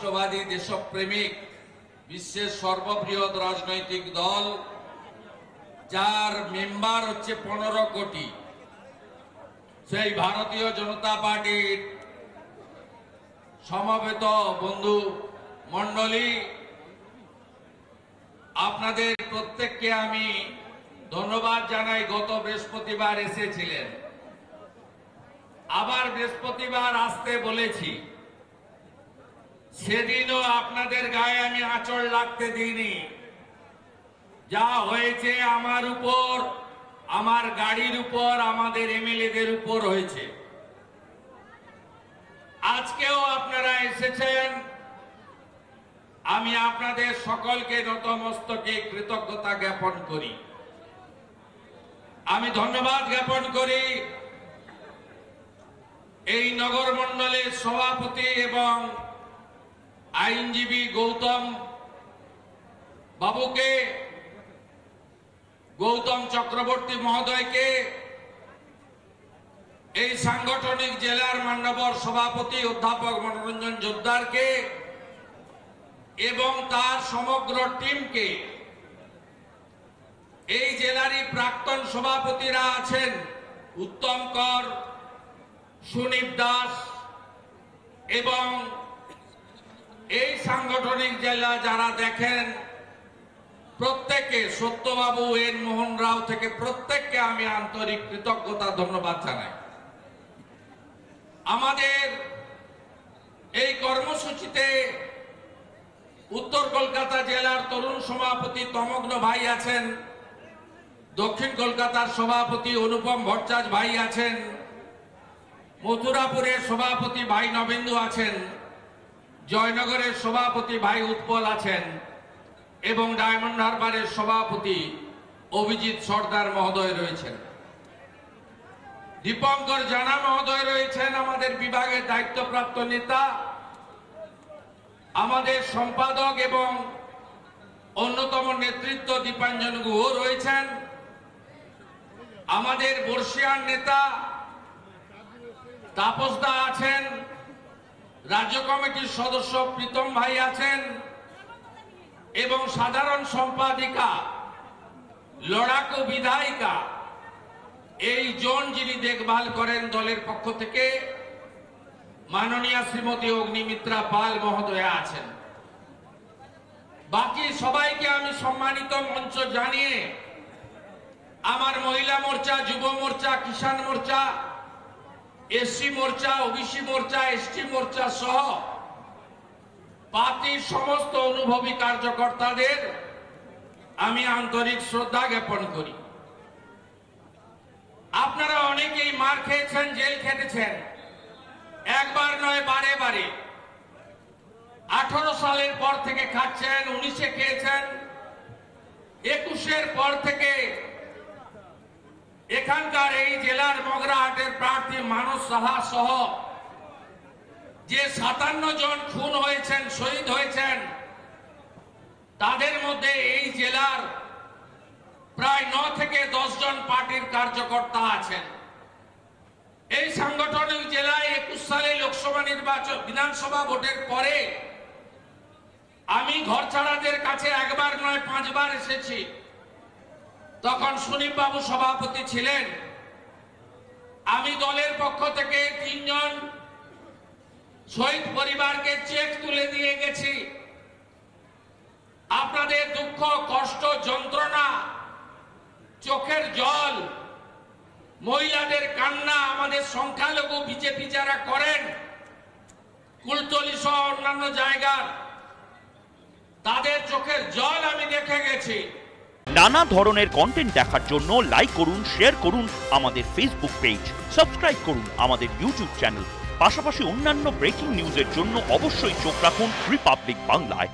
রাষ্ট্রবাদী দেশপ্রেমিক বিশ্বের সর্ববৃহৎ রাজনৈতিক দল, যার মেম্বার হচ্ছে 15 কোটি, সেই ভারতীয় জনতা পার্টির সমবেত বন্ধু মণ্ডলী, আপনাদের প্রত্যেককে আমি ধন্যবাদ জানাই। গত বৃহস্পতিবার এসেছিলেন, আবার বৃহস্পতিবার আসতে বলেছি। সেদিনও আপনাদের গায়ে আমি আঁচড় লাগতে দিইনি। যা হয়েছে আমার উপর, আমার গাড়ির উপর, আমাদের এমএলএদের উপর হয়েছে। আজকেও আপনারা এসেছেন, আমি আপনাদের সকলকে নতমস্তকে কৃতজ্ঞতা জ্ঞাপন করি। আমি ধন্যবাদ জ্ঞাপন করি এই নগর মণ্ডলের সভাপতি এবং আইনজীবী গৌতম বাবুকে, গৌতম চক্রবর্তী মহোদয়কে, এই সাংগঠনিক জেলার মান্যবর সভাপতি অধ্যাপক মনোরঞ্জন জোদ্দারকে এবং তার সমগ্র টিমকে, এই জেলারই প্রাক্তন সভাপতিরা আছেন উত্তম কর, সুনীপ দাস, এবং এই সাংগঠনিক জেলা যারা দেখেন প্রত্যেককে, সত্যবাবু, এন মোহন রাও থেকে প্রত্যেককে আমি আন্তরিক কৃতজ্ঞতা ধন্যবাদ জানাই। আমাদের এই কর্মসূচিতে উত্তর কলকাতা জেলার তরুণ সভাপতি তমগ্ন ভাই আছেন, দক্ষিণ কলকাতার সভাপতি অনুপম ভট্টাচার্য ভাই আছেন, মথুরাপুরের সভাপতি ভাই নবেন্দু আছেন, জয়নগরের সভাপতি ভাই উৎপল আছেন এবং ডায়মন্ড হারবারের সভাপতি অভিজিৎ সর্দার মহোদয় রয়েছেন। দীপঙ্কর জানা মহোদয় রয়েছেন, আমাদের বিভাগের দায়িত্বপ্রাপ্ত নেতা, আমাদের সম্পাদক এবং অন্যতম নেতৃত্ব দীপাঞ্জন গুহ রয়েছেন, আমাদের বর্ষিয়ান নেতা তাপস দা আছেন, রাজ্য কমিটির সদস্য প্রীতম ভাই আছেন এবং সাধারণ সম্পাদিকা, লড়াকু বিধায়িকা, এই জোন যিনি দেখভাল করেন দলের পক্ষ থেকে মাননীয়া শ্রীমতী অগ্নিমিত্রা পাল মহোদয়া আছেন। বাকি সবাইকে আমি সম্মানিত মঞ্চ জানিয়ে আমার মহিলা মোর্চা, যুব মোর্চা, কিষাণ মোর্চা, এসসি মোর্চা, ওবিসি মোর্চা, এসটি মোর্চা সহ পার্টির সমস্ত অনুভবী কার্যকর্তাদের আমি আন্তরিক শ্রদ্ধা জ্ঞাপন করি। আপনারা অনেকেই মার খেয়েছেন, জেল খেটেছেন, একবার নয় বারে বারে। 18 সালের পর থেকে খাচ্ছেন, 19-এ খেয়েছেন, 21-এর পর থেকে এখানকার এই জেলার মগরাহাটের প্রার্থী মানস সাহা সহ যে 57 জন খুন হয়েছেন, শহীদ হয়েছেন, তাদের মধ্যে এই জেলার প্রায় 9 থেকে 10 জন পার্টির কার্যকর্তা আছেন। এই সাংগঠনিক জেলায় 21 সালে লোকসভা নির্বাচন, বিধানসভা ভোটের পরে আমি ঘরছাড়াদের কাছে একবার নয় 5 বার এসেছি। তখন সুনীপ বাবু সভাপতি ছিলেন। আমি দলের পক্ষ থেকে 3 জন শহীদ পরিবারকে চেক তুলে দিয়ে গেছি। আপনাদের দুঃখ, কষ্ট, যন্ত্রণা, চোখের জল, মহিলাদের কান্না, আমাদের সংখ্যালঘু বিজেপি যারা করেন কুলতলি সহ অন্যান্য জায়গার, তাদের চোখের জল আমি দেখে গেছি। নানা ধরনের কন্টেন্ট দেখার জন্য লাইক করুন, শেয়ার করুন আমাদের ফেসবুক পেজ, সাবস্ক্রাইব করুন আমাদের ইউটিউব চ্যানেল। পাশাপাশি অন্যান্য ব্রেকিং নিউজের জন্য অবশ্যই চোখ রাখুন রিপাবলিক বাংলায়।